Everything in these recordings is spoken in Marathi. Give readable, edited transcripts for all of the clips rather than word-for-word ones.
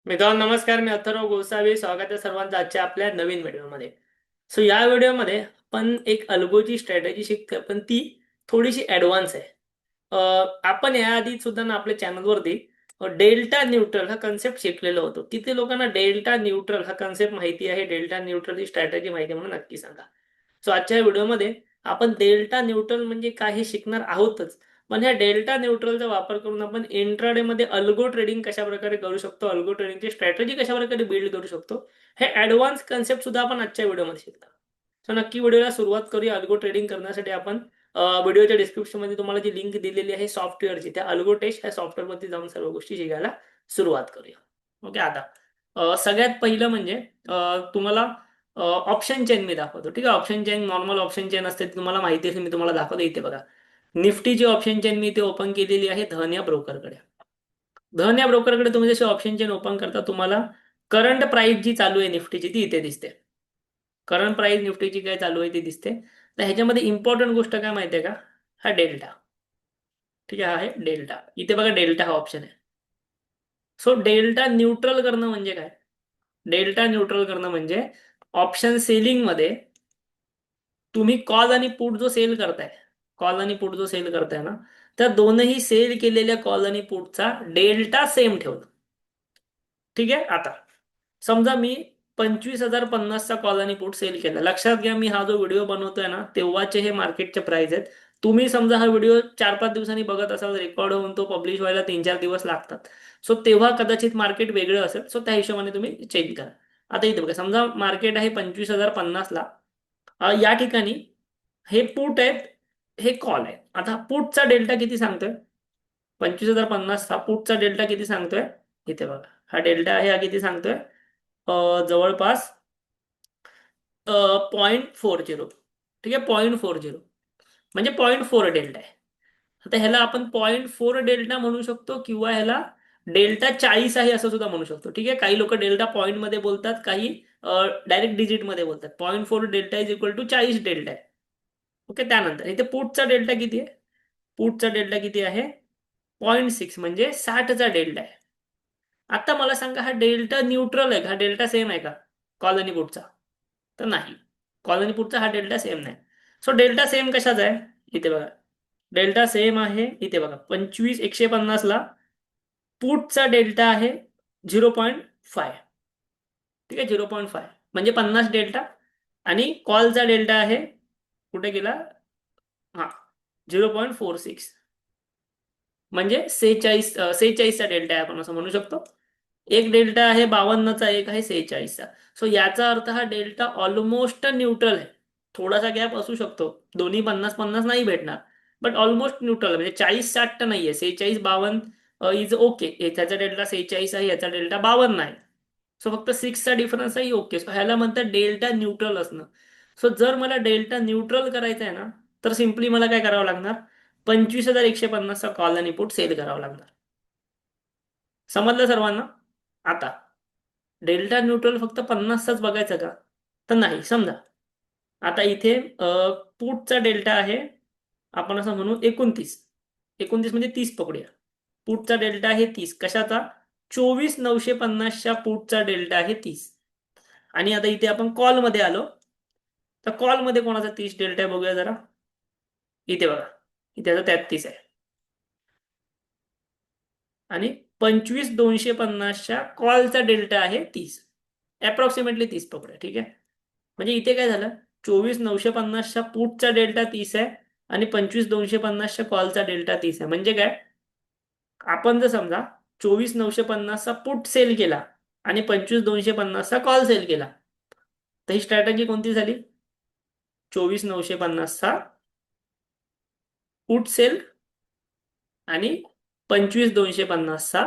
मित्रांनो नमस्कार. मी अथर्व गोसावी. स्वागत आहे सर्वांचं आजच्या आपल्या नवीन व्हिडिओमध्ये. या व्हिडिओमध्ये आपण एक अल्गोची स्ट्रॅटेजी शिकतोय, पण ती थोडीशी ॲडव्हान्स आहे. आपण याआधी सुद्धा ना आपल्या चॅनलवरती डेल्टा न्यूट्रल हा कन्सेप्ट शिकलेलो होतो. किती लोकांना डेल्टा न्यूट्रल हा कन्सेप्ट माहिती आहे, डेल्टा न्यूट्रल ही स्ट्रॅटेजी माहिती आहे म्हणून नक्की सांगा. आजच्या व्हिडिओमध्ये आपण डेल्टा न्यूट्रल म्हणजे काय हे शिकणार आहोतच. पण ह्या डेल्टा न्यूट्रलचा वापर करून आपण इंट्राडे मध्ये अल्गो ट्रेडिंग कशा प्रकारे करू शकतो, अल्गो ट्रेडिंगची स्ट्रॅटेजी कशा प्रकारे बिल्ड करू शकतो, हे ॲडव्हान्स कन्सेप्ट सुद्धा आपण आजच्या व्हिडिओमध्ये शिकणार. नक्की व्हिडिओला सुरुवात करूया. अल्गो ट्रेडिंग करण्यासाठी आपण व्हिडिओच्या डिस्क्रिप्शनमध्ये तुम्हाला जी लिंक दिलेली आहे सॉफ्टवेअरची, त्या अल्गो टेस्ट ह्या सॉफ्टवेअरवरती जाऊन सर्व गोष्टी शिकायला सुरुवात करूया. ओके. आता सगळ्यात पहिलं म्हणजे तुम्हाला ऑप्शन चेन मी दाखवतो. ठीक आहे. Option chain, normal option chain असते, तुम्हाला माहिती असेल, मी तुम्हाला दाखवतो. इथे बघा, निफ्टीची ऑप्शन चेन मी इथे ओपन केलेली आहे धन या ब्रोकरकडे. धन या ब्रोकरकडे तुम्ही जशी ऑप्शन चेन ओपन करता, तुम्हाला करंट प्राइस जी चालू आहे निफ्टीची ती इथे दिसते. करंट प्राइस निफ्टीची काय चालू आहे ती दिसते. तर ह्याच्यामध्ये इम्पॉर्टंट गोष्ट काय माहिती आहे का? हा डेल्टा. ठीक आहे, हा आहे डेल्टा. इथे बघा डेल्टा हा ऑप्शन आहे. डेल्टा न्यूट्रल करणं म्हणजे काय? डेल्टा न्यूट्रल करणं म्हणजे ऑप्शन सेलिंग मध्ये तुम्ही कॉल आणि पुट जो सेल करताय, कॉल आणि पुट जो सेल करताय ना, त्या दोनही सेल केलेल्या कॉल आणि पुटचा डेल्टा सेम ठेवणं. ठीक आहे. आता समजा मी 25,050चा कॉल आणि पुट सेल केला. लक्षात घ्या, मी हा जो व्हिडिओ बनवतोय ना तेव्हाचे हे मार्केटचे प्राइस आहेत. तुम्ही समजा हा व्हिडिओ 4-5 दिवसांनी बघत असाल, रेकॉर्ड होऊन तो पब्लिश व्हायला 3-4 दिवस लागतात. तेव्हा कदाचित मार्केट वेगळं असेल. त्या हिशोबाने तुम्ही चेंज करा. आता इथे बघा, समजा मार्केट आहे 25,050ला. या ठिकाणी हे पुट आहेत, हे कॉल आहे. आता पुटचा डेल्टा किती सांगतोय? 25,050 हा पुटचा डेल्टा किती सांगतोय? इथे बघा, हा डेल्टा आहे, हा किती सांगतोय? जवळपास 0.40. ठीक आहे, 0.40 म्हणजे 0.4 डेल्टा आहे. आता ह्याला आपण 0.4 डेल्टा म्हणू शकतो, किंवा ह्याला डेल्टा 40 आहे असं सुद्धा म्हणू शकतो. ठीक आहे, काही लोक डेल्टा पॉईंट मध्ये बोलतात, काही डायरेक्ट डिजिट मध्ये बोलतात. 0.4 delta is equal to 40 delta आहे. ओके. त्यानंतर इथे पुटचा डेल्टा किती आहे? पुटचा डेल्टा किती आहे? 0.6 म्हणजे 60चा डेल्टा आहे. आता मला सांगा, हा डेल्टा न्यूट्रल आहे का? हा डेल्टा सेम आहे का कॉल आणि पुटचा? तर नाही. कॉल आणि पुटचा हा डेल्टा सेम नाही. डेल्टा सेम कशाचा आहे? इथे बघा, डेल्टा सेम आहे. इथे बघा, 25,150ला पुटचा डेल्टा आहे 0.5. ठीक आहे, 0.5 म्हणजे 50 डेल्टा. आणि कॉलचा डेल्टा आहे, कुठे गेला, हा, 0.46 म्हणजे 46चा डेल्टा आहे, आपण असं म्हणू शकतो. एक डेल्टा आहे 52चा, एक आहे 46चा. याचा अर्थ हा डेल्टा ऑलमोस्ट न्यूट्रल आहे. थोडासा गॅप असू शकतो, दोन्ही 50-50 नाही भेटणार, बट ऑलमोस्ट न्यूट्रल म्हणजे 40-60 तर नाहीये. 46-52 इज ओके. त्याचा डेल्टा 46 आहे, याचा डेल्टा 52 आहे. फक्त 6चा डिफरन्स आहे, ओके. ह्याला म्हणतात डेल्टा न्यूट्रल असणं. जर मला डेल्टा न्यूट्रल करायचा आहे ना, तर सिम्पली मला काय करावं लागणार? 25,150चा कॉल आणि पुट सेल करावा लागणार. समजलं सर्वांना? आता डेल्टा न्यूट्रल फक्त 50चाच बघायचं का? तर नाही. समजा आता इथे पुटचा डेल्टा आहे, आपण असं म्हणू 29. 29 म्हणजे 30 पकडूया. पुटचा डेल्टा आहे 30. कशाचा? 24,950च्या पुटचा डेल्टा आहे 30. आणि आता इथे आपण कॉलमध्ये आलो, तर कॉलमध्ये कोणाचा 30 डेल्टा आहे बघूया जरा. इथे बघा, इथे आता 33 आहे. आणि 25,250च्या कॉलचा डेल्टा आहे 30. अप्रॉक्सिमेटली 30 पकडूया. ठीक आहे. म्हणजे इथे काय झालं, 24,950च्या पुटचा डेल्टा 30 आहे, आणि 25,250च्या कॉलचा डेल्टा 30 आहे. म्हणजे काय, आपण जर समजा 24,950चा पुट सेल केला आणि 25,250चा कॉल सेल केला, तर ही स्ट्रॅटेजी कोणती झाली? 24,950चा पुट सेल आणि 25,250चा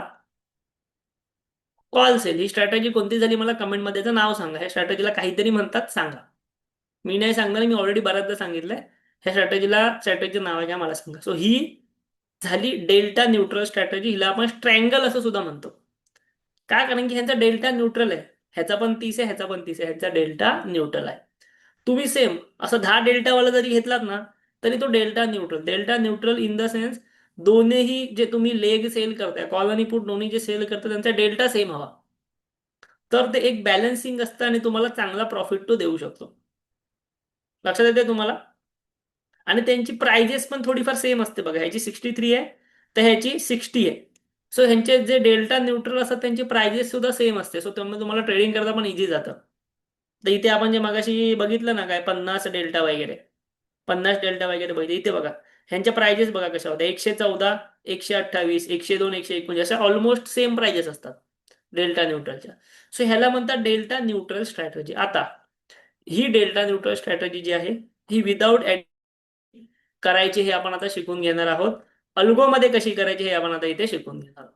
कॉल सेल. ही स्ट्रॅटेजी कोणती झाली? मला कमेंटमध्ये त्याचं नाव सांगा. ह्या स्ट्रॅटेजीला काहीतरी म्हणतात, सांगा. मी नाही सांगणार, मी ऑलरेडी बऱ्याचदा सांगितलंय. ह्या स्ट्रॅटेजीचं नाव आहे का मला सांगा. ही झाली डेल्टा न्यूट्रल स्ट्रॅटेजी. हिला आपण ट्रँगल असं सुद्धा म्हणतो. काय? कारण की ह्यांचा डेल्टा न्यूट्रल आहे. ह्याचा पण 30 आहे, ह्याचा पण 30 आहे, ह्याचा डेल्टा न्यूट्रल आहे. तुम्ही सेम असं 10 डेल्टावाला जरी घेतलात ना, तरी तो delta neutral. Delta neutral in the sense, दोन्ही जे तुम्ही लेग सेल करताय, कॉल आणि पुट दोन्ही जे सेल करताय, त्यांचा डेल्टा सेम हवा. तर ते एक बॅलन्सिंग असतं आणि तुम्हाला चांगला प्रॉफिट तो देऊ शकतो. लक्षात येते तुम्हाला? आणि त्यांची प्राइजेस पण थोडीफार सेम असते बघा. ह्याची 63 आहे तर ह्याची 60 आहे. सो ह्यांचे जे डेल्टा न्यूट्रल असतात त्यांची प्राइजेस सुद्धा सेम असते. सो त्यामुळे तुम्हाला ट्रेडिंग करता पण इझी जातं. तर इथे आपण जे मगाशी बघितलं ना काय 50 डेल्टा वगैरे, 50 डेल्टा वगैरे बघितले इथे बघा. ह्यांच्या प्राइजेस बघा कशा होत्या. 114, 128, 102, 151 अशा ऑलमोस्ट सेम प्राइजेस असतात डेल्टा न्यूट्रलच्या. सो ह्याला म्हणतात डेल्टा न्यूट्रल स्ट्रॅटेजी. आता ही डेल्टा न्यूट्रल स्ट्रॅटेजी जी आहे ही विदाऊट करायची हे आपण आता शिकून घेणार आहोत. अल्गोमध्ये कशी करायची हे आपण आता इथे शिकून घेणार आहोत.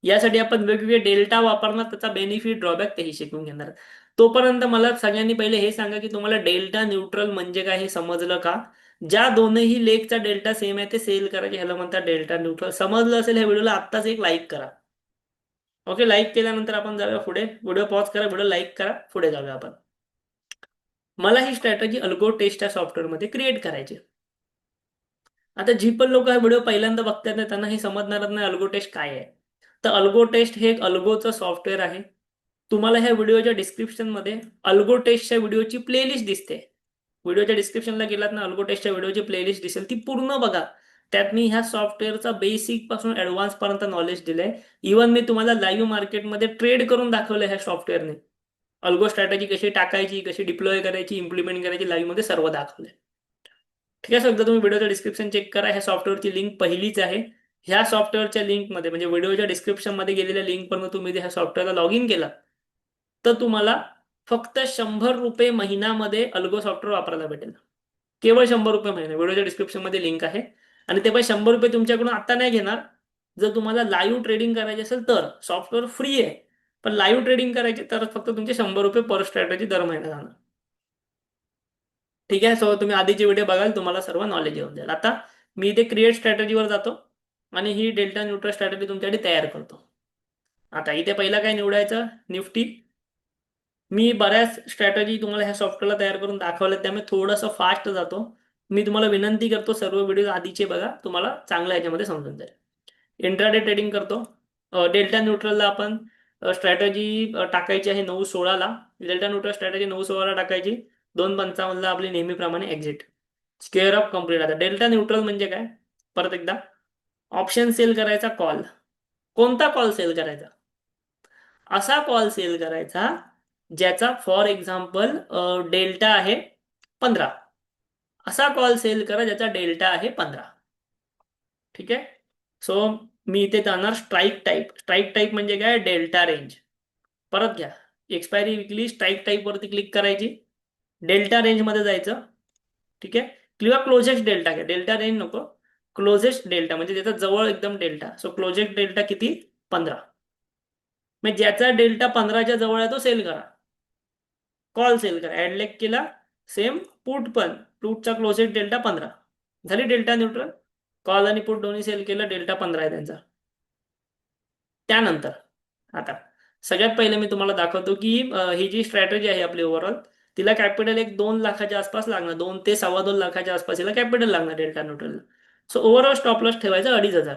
यासाठी आपण वेगवेगळे डेल्टा वापरणार, त्याचा बेनिफिट ड्रॉबॅक तेही शिकून घेणार. तोपर्यंत मला सगळ्यांनी पहिले हे सांगा की तुम्हाला डेल्टा न्यूट्रल म्हणजे काय हे समजलं का? ज्या दोनही लेगचा डेल्टा सेम आहे ते सेल करायचे ह्याला म्हणतात डेल्टा न्यूट्रल. समजलं असेल ह्या व्हिडिओला आत्ताच एक लाईक करा. ओके, लाईक केल्यानंतर आपण जाऊया पुढे. व्हिडिओ पॉज करा, व्हिडिओ लाईक करा, पुढे जाऊया आपण. मला ही स्ट्रॅटेजी अल्गो टेस्ट या सॉफ्टवेअरमध्ये क्रिएट करायची. आता जी पण लोक हा व्हिडिओ पहिल्यांदा बघतात ना त्यांना हे समजणारच नाही अल्गो टेस्ट काय आहे. तर अल्गो टेस्ट हे एक अल्गोचं सॉफ्टवेअर आहे. तुम्हाला ह्या व्हिडिओच्या डिस्क्रिप्शनमध्ये अल्गो टेस्टच्या व्हिडिओची प्लेलिस्ट दिसते. व्हिडिओच्या डिस्क्रिप्शनला गेलात ना अल्गो टेस्टच्या व्हिडिओची प्लेलिस्ट दिसेल, ती पूर्ण बघा. त्यात मी ह्या सॉफ्टवेअरचा बेसिक पासून ऍडव्हान्स पर्यंत नॉलेज दिलंय. इव्हन मी तुम्हाला लाईव्ह मार्केटमध्ये ट्रेड करून दाखवलंय ह्या सॉफ्टवेअरने. अल्गो स्ट्रॅटेजी कशी टाकायची, कशी डिप्लॉय करायची, इम्प्लिमेंट करायची लाईव्ह मध्ये सर्व दाखवलंय. ठीक आहे. सध्या तुम्ही व्हिडिओचं डिस्क्रिप्शन चेक करा. ह्या सॉफ्टवेअरची लिंक पहिलीच आहे. ह्या सॉफ्टवेअरच्या लिंकमध्ये म्हणजे व्हिडिओच्या डिस्क्रिप्शनमध्ये गेलेल्या लिंकवरून तुम्ही ह्या सॉफ्टवेअरला लॉग इन केला तर तुम्हाला फक्त 100 रुपये महिन्यामध्ये अल्गो सॉफ्टवेअर वापरायला भेटेल. केवळ 100 रुपये महिना. व्हिडिओच्या डिस्क्रिप्शनमध्ये लिंक आहे. आणि ते पण 100 रुपये तुमच्याकडून आता नाही घेणार. जर तुम्हाला लाईव्ह ट्रेडिंग करायचे असेल तर सॉफ्टवेअर फ्री आहे. पण लाईव्ह ट्रेडिंग करायची तर फक्त तुमचे 100 रुपये पर स्ट्रॅटेजी दर महिना जाणार. ठीक आहे. सो तुम्ही आधीचे व्हिडिओ बघाल तुम्हाला सर्व नॉलेज येऊन जाईल. आता मी इथे क्रिएट स्ट्रॅटेजीवर जातो आणि ही डेल्टा न्यूट्रल स्ट्रॅटेजी तुमच्यासाठी तयार करतो. आता इथे पहिला काय निवडायचं, निफ्टी. मी बऱ्याच स्ट्रॅटेजी तुम्हाला ह्या सॉफ्टवेअरला तयार करून दाखवल्या त्यामुळे थोडंसं फास्ट जातो. मी तुम्हाला विनंती करतो सर्व व्हिडिओ आधीचे बघा, तुम्हाला चांगल्या ह्याच्यामध्ये समजून जाईल. इंट्राडे ट्रेडिंग करतो. डेल्टा न्यूट्रलला आपण स्ट्रॅटेजी टाकायची आहे 9:16ला. डेल्टा न्यूट्रल स्ट्रॅटेजी 9:16ला टाकायची. 2:55ला आपली नेहमीप्रमाणे एक्झिट. Square of complete. आता डेल्टा न्यूट्रल म्हणजे काय परत एकदा, ऑप्शन सेल करायचा कॉल. कोणता कॉल सेल करायचा? असा कॉल सेल करायचा ज्याचा फॉर एक्झाम्पल डेल्टा आहे 15. असा कॉल सेल करा ज्याचा डेल्टा आहे 15. ठीक आहे. सो मी इथे जाणार स्ट्राईक टाईप. स्ट्राईक टाईप म्हणजे काय, डेल्टा रेंज. परत घ्या, एक्सपायरी विकली, स्ट्राईक टाईप वरती क्लिक करायची, डेल्टा रेंज मध्ये जायचं. ठीक आहे. किंवा क्लोजेस्ट डेल्टा घ्या, डेल्टा रेंज नको, क्लोजेस्ट डेल्टा म्हणजे त्याचा जवळ एकदम डेल्टा. सो क्लोजेस्ट डेल्टा किती, 15. म्हणजे ज्याचा डेल्टा 15च्या जवळ आहे तो सेल करा, कॉल सेल करा. ऍडलेक केला, सेम पुट पण, पुटचा क्लोजेस्ट डेल्टा 15 झाली. Delta neutral. कॉल आणि पुट दोन्ही सेल केलं, डेल्टा 15 आहे त्यांचा. त्यानंतर आता सगळ्यात पहिले मी तुम्हाला दाखवतो की ही जी स्ट्रॅटेजी आहे आपली ओव्हरऑल, तिला कॅपिटल एक 2 लाखाच्या आसपास लागणार. 2 ते 2.25 लाखाच्या आसपास हिला कॅपिटल लागणार delta neutral. So overall stop loss ठेवायचा 2,500.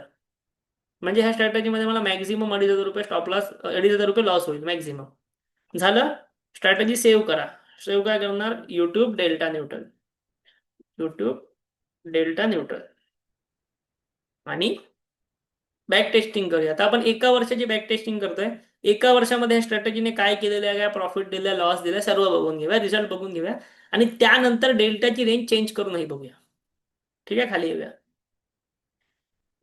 म्हणजे ह्या स्ट्रॅटेजीमध्ये मला मॅक्झिमम 2,500 रुपये स्टॉप लॉस, 2,500 रुपये लॉस होईल मॅक्झिमम. झालं. स्ट्रॅटेजी सेव्ह करा. सेव्ह काय करणार, YouTube delta neutral, YouTube delta neutral आणि बॅक टेस्टिंग करूया. आता आपण एका वर्षाची बॅक टेस्टिंग करतोय. एका वर्षामध्ये ह्या स्ट्रॅटेजीने काय केलेलं आहे, काय प्रॉफिट दिलं, लॉस दिलं, सर्व बघून घेऊया, रिझल्ट बघून घेऊया आणि त्यानंतर डेल्टाची रेंज चेंज करूनही बघूया. ठीक आहे. खाली येऊया.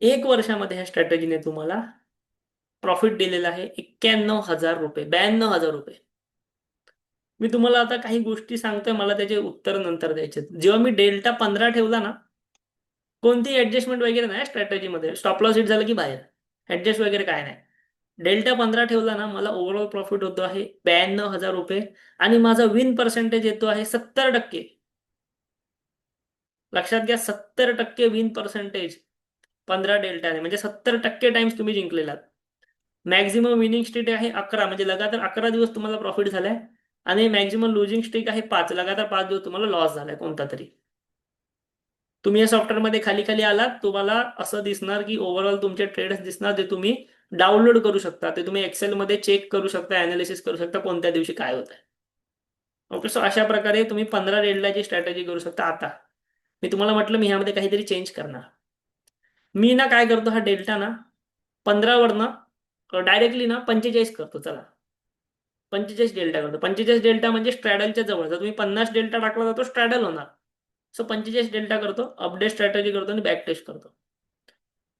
एक वर्षामध्ये ह्या स्ट्रॅटेजीने तुम्हाला प्रॉफिट दिलेला आहे 91,000 रुपये, 92,000 रुपये. मी तुम्हाला आता काही गोष्टी सांगतोय, मला त्याचे उत्तर नंतर द्यायचे. जेव्हा मी डेल्टा 15 ठेवला ना, कोणती ऍडजस्टमेंट वगैरे नाही स्ट्रॅटेजीमध्ये. स्टॉप लॉस हिट झालं की बाहेर, ऍडजस्ट वगैरे काय नाही. डेल्टा 15 ठेवला ना, मला ओव्हरऑल प्रॉफिट होतो आहे 92,000 रुपये आणि माझा विन पर्सेंटेज येतो आहे 70%. लक्षात घ्या, 70% विन पर्सेंटेज 15 डेल्टाने, म्हणजे 70% टाइम्स तुम्ही जिंकलेलात. मॅक्झिमम विनिंग स्ट्रीक आहे 11, म्हणजे लगातार 11 दिवस तुम्हाला प्रॉफिट झालाय. आणि मॅक्झिमम लुजिंग स्ट्रीक आहे 5, लगातार 5 दिवस तुम्हाला लॉस झालाय कोणता तरी. तुम्ही या सॉफ्टवेअरमध्ये खाली खाली आलात, तुम्हाला असं दिसणार की ओव्हरऑल तुमचे ट्रेड्स दिसणार जे तुम्ही डाउनलोड करू शकता, ते तुम्ही एक्सेलमध्ये चेक करू शकता, अनालिसिस करू शकता कोणत्या दिवशी काय होत आहे. ओके, सो अशा प्रकारे तुम्ही 15 डेल्टाची स्ट्रॅटेजी करू शकता. आता मी तुम्हाला म्हटलं मी ह्यामध्ये काहीतरी चेंज करणार. मी ना काय करतो, हा डेल्टा ना 15 वरनं डायरेक्टली ना 45 करतो. चला 45 डेल्टा करतो. 45 डेल्टा म्हणजे स्ट्रॅडलच्या जवळ. जर तुम्ही 50 डेल्टा टाकला तर तो स्ट्रॅडल होणार. सो 45 डेल्टा करतो, अपडेट स्ट्रॅटेजी करतो आणि बॅक टेस्ट करतो.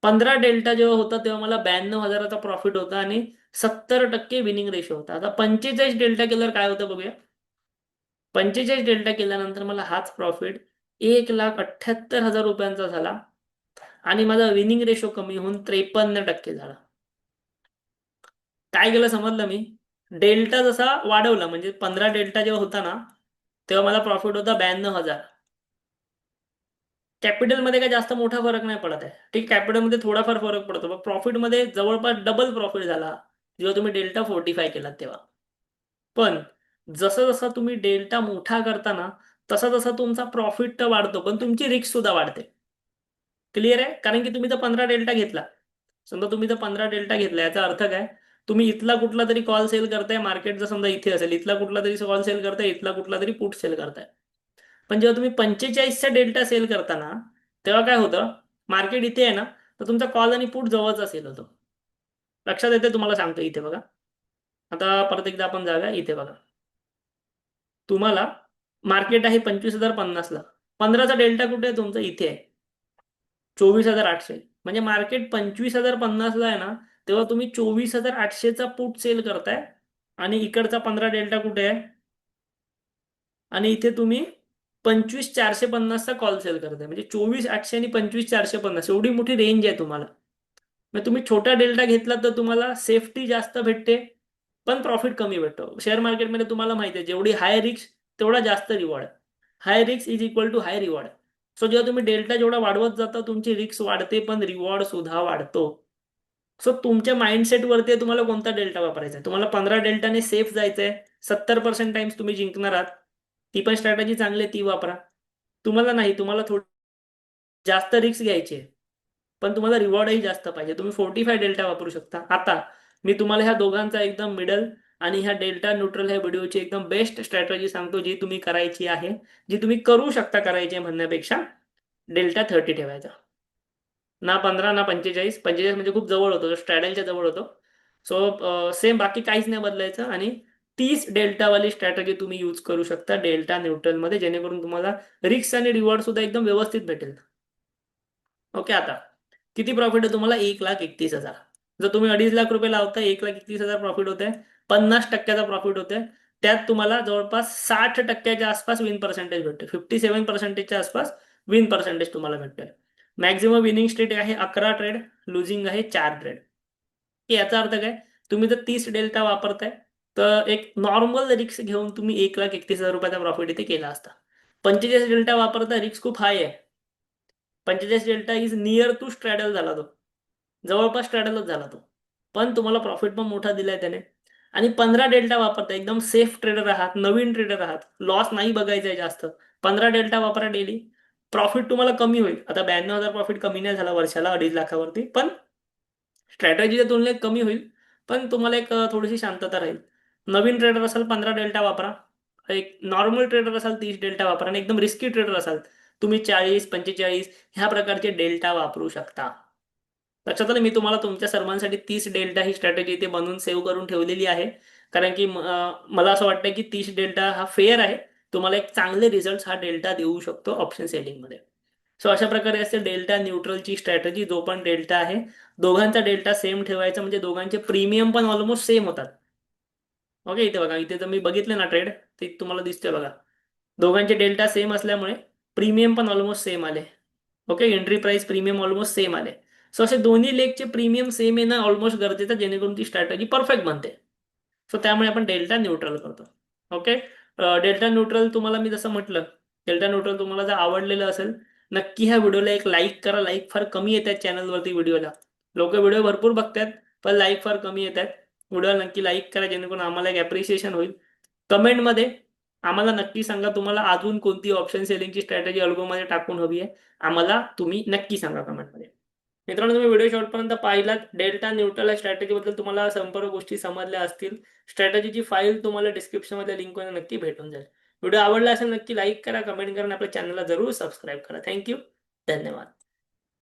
15 डेल्टा जेव्हा होता तेव्हा मला 92,000चा प्रॉफिट होता आणि 70% विनिंग रेशो होता. आता 45 डेल्टा केल्यावर काय होतं बघूया. 45 डेल्टा केल्यानंतर मला हाच प्रॉफिट 1,78,000 रुपयांचा झाला आणि माझा विनिंग रेशो कमी होऊन 53% झाला. काय केलं समजलं मी, डेल्टा जसा वाढवला म्हणजे 15 डेल्टा जेव्हा होता ना तेव्हा मला प्रॉफिट होता 92,000. कॅपिटलमध्ये काय जास्त मोठा फरक नाही पडत आहे. ठीक, कॅपिटलमध्ये थोडाफार फरक पडतो, पण प्रॉफिटमध्ये जवळपास डबल प्रॉफिट झाला जेव्हा तुम्ही डेल्टा 45 केलात तेव्हा. पण जसं जसं तुम्ही डेल्टा मोठा करता ना तसा तसा तुमचा प्रॉफिट तर वाढतो पण तुमची रिस्क सुद्धा वाढते. क्लिअर आहे, कारण की तुम्ही तर 15 डेल्टा घेतला. समजा तुम्ही तर 15 डेल्टा घेतला, याचा अर्थ काय, तुम्ही इथला कुठला तरी कॉल सेल करताय, मार्केट जर समजा इथे असेल, इथला कुठला तरी कॉल सेल करताय, इथला कुठला तरी पुट सेल करताय. पण जेव्हा तुम्ही 45चा डेल्टा सेल करताना तेव्हा काय होतं, मार्केट इथे आहे ना तर तुमचा कॉल आणि पुट जवळचा सेल होतो. लक्षात येते तुम्हाला, सांगतो इथे बघा. आता परत एकदा आपण जाऊया, इथे बघा. तुम्हाला मार्केट आहे 25,050ला, 15चा डेल्टा कुठे आहे तुमचा, इथे आहे 24,800. म्हणजे मार्केट 25,050ला आहे ना तेव्हा तुम्ही 24,800चा पुट सेल करताय आणि इकडचा 15 डेल्टा कुठे आहे, आणि इथे तुम्ही 25,450चा कॉल सेल करताय. म्हणजे 24,800 आणि 25,450 एवढी मोठी रेंज आहे तुम्हाला. मग तुम्ही छोटा डेल्टा घेतला तर तुम्हाला सेफ्टी जास्त भेटते पण प्रॉफिट कमी भेटतो. शेअर मार्केटमध्ये तुम्हाला माहिती आहे जेवढी हाय रिस्क तेवढा जास्त reward. High risk is equal to high reward. So जेव्हा तुम्ही डेल्टा जेवढा वाढवत जाता तुमची रिस्क वाढते पण रिवॉर्ड सुद्धा वाढतो. सो तुमच्या माइंडसेटवरती तुम्हाला कोणता डेल्टा वापरायचा आहे. तुम्हाला 15 डेल्टाने सेफ जायचंय, 70% टाइम्स तुम्ही जिंकणार आहात, ती पण स्ट्रॅटेजी चांगली आहे, ती वापरा. तुम्हाला नाही, तुम्हाला थोडी जास्त रिस्क घ्यायची आहे पण तुम्हाला रिवॉर्डही जास्त पाहिजे, तुम्ही 45 डेल्टा वापरू शकता. आता मी तुम्हाला ह्या दोघांचा एकदम मिडल आणि ह्या डेल्टा न्यूट्रल ह्या व्हिडिओची एकदम बेस्ट स्ट्रॅटेजी सांगतो जी तुम्ही करायची आहे, जी तुम्ही करू शकता करायची म्हणण्यापेक्षा. डेल्टा 30 ठेवायचा, ना 15 ना 45. 45 म्हणजे खूप जवळ होतो, स्ट्रॅडलच्या जवळ होतो. सो सेम बाकी काहीच नाही बदलायचं आणि 30 डेल्टावाली स्ट्रॅटेजी तुम्ही यूज करू शकता डेल्टा न्यूट्रलमध्ये, जेणेकरून तुम्हाला रिस्क आणि रिवॉर्ड सुद्धा एकदम व्यवस्थित भेटेल. ओके, आता किती प्रॉफिट आहे तुम्हाला, 1,31,000. जर तुम्ही 2.5 लाख रुपये लावता, 1,31,000 प्रॉफिट होते, 50%चा प्रॉफिट होते. त्यात तुम्हाला जवळपास 60%च्या आसपास विन पर्सेंटेज भेटते, 57%च्या आसपास विन पर्सेंटेज तुम्हाला भेटते. मॅक्झिमम विनिंग स्ट्रीक आहे 11 ट्रेड, लुझिंग आहे 4 ट्रेड. याचा अर्थ काय, तुम्ही जर 30 डेल्टा वापरताय तर एक नॉर्मल रिस्क घेऊन तुम्ही 1,31,000 रुपयाचा प्रॉफिट इथे केला असता. 45 डेल्टा वापरता रिस्क खूप हाय आहे. 45 delta is near to Stradale झाला तो, जवळपास स्ट्रॅडलच झाला तो, पण तुम्हाला प्रॉफिट पण मोठा दिलाय त्याने. आणि 15 डेल्टा वापरता, एकदम सेफ ट्रेडर आहात, नवीन ट्रेडर आहात, लॉस नाही बघायचा आहे जास्त, 15 डेल्टा वापरा डेली. प्रॉफिट तुम्हाला कमी होईल. आता 92,000 प्रॉफिट कमी नाही झाला वर्षाला 2.5 लाखावरती, पण स्ट्रॅटेजीच्या तुलनेत कमी होईल. पण तुम्हाला एक थोडीशी शांतता राहील. नवीन ट्रेडर असाल 15 डेल्टा वापरा, एक नॉर्मल ट्रेडर असाल 30 डेल्टा वापरा, आणि एकदम रिस्की ट्रेडर असाल तुम्ही 40 45 ह्या प्रकारचे डेल्टा वापरू शकता. लक्षात आलं, मी तुम्हाला तुमच्या सर्वांसाठी 30 डेल्टा ही स्ट्रॅटेजी इथे बनवून सेव्ह करून ठेवलेली आहे. कारण की मला असं वाटतं की 30 डेल्टा हा फेअर आहे, तुम्हाला एक चांगले रिझल्ट हा डेल्टा देऊ शकतो ऑप्शन सेलिंगमध्ये. सो अशा प्रकारे असते डेल्टा न्यूट्रलची स्ट्रॅटेजी. जो पण डेल्टा आहे दोघांचा डेल्टा सेम ठेवायचा, म्हणजे दोघांचे प्रीमियम पण ऑलमोस्ट सेम होतात. ओके, इथे बघा, इथे जर मी बघितले ना ट्रेड, ते तुम्हाला दिसतोय बघा, दोघांचे डेल्टा सेम असल्यामुळे प्रीमियम पण ऑलमोस्ट सेम आले. Okay, entry price premium almost same आले. सो असे दोन्ही लेगचे प्रीमियम सेम येणं ऑलमोस्ट गरजेचं, जेणेकरून ती स्ट्रॅटेजी परफेक्ट बनते. सो त्यामुळे आपण डेल्टा न्यूट्रल करतो. ओके, डेल्टा न्यूट्रल तुम्हाला मी जसं म्हटलं, डेल्टा न्यूट्रल तुम्हाला जर आवडलेलं असेल नक्की ह्या व्हिडिओला एक लाईक करा. लाईक फार कमी येत आहेत चॅनलवरती व्हिडिओला, लोक व्हिडिओ भरपूर बघतात पण लाईक फार कमी येत आहेत. व्हिडिओला नक्की लाईक करा जेणेकरून आम्हाला एक ॲप्रिसिएशन होईल. कमेंटमध्ये आम्हाला नक्की सांगा तुम्हाला अजून कोणती ऑप्शन सेलिंगची स्ट्रॅटेजी अल्गोमध्ये टाकून हवी आहे, आम्हाला तुम्ही नक्की सांगा कमेंटमध्ये. मित्रांनो, तुम्ही व्हिडिओ शेवटपर्यंत पाहिलात. डेल्टा न्यूट्रल स्ट्रॅटेजीबद्दल तुम्हाला संपूर्ण गोष्टी समजल्या असतील. स्ट्रॅटेजीची फाईल तुम्हाला डिस्क्रिप्शनमध्ये लिंकमध्ये नक्की भेटून जाईल. व्हिडिओ आवडला असेल नक्की लाईक करा, कमेंट करा आणि आपल्या चॅनलला जरूर सबस्क्राईब करा. थँक्यू. धन्यवाद.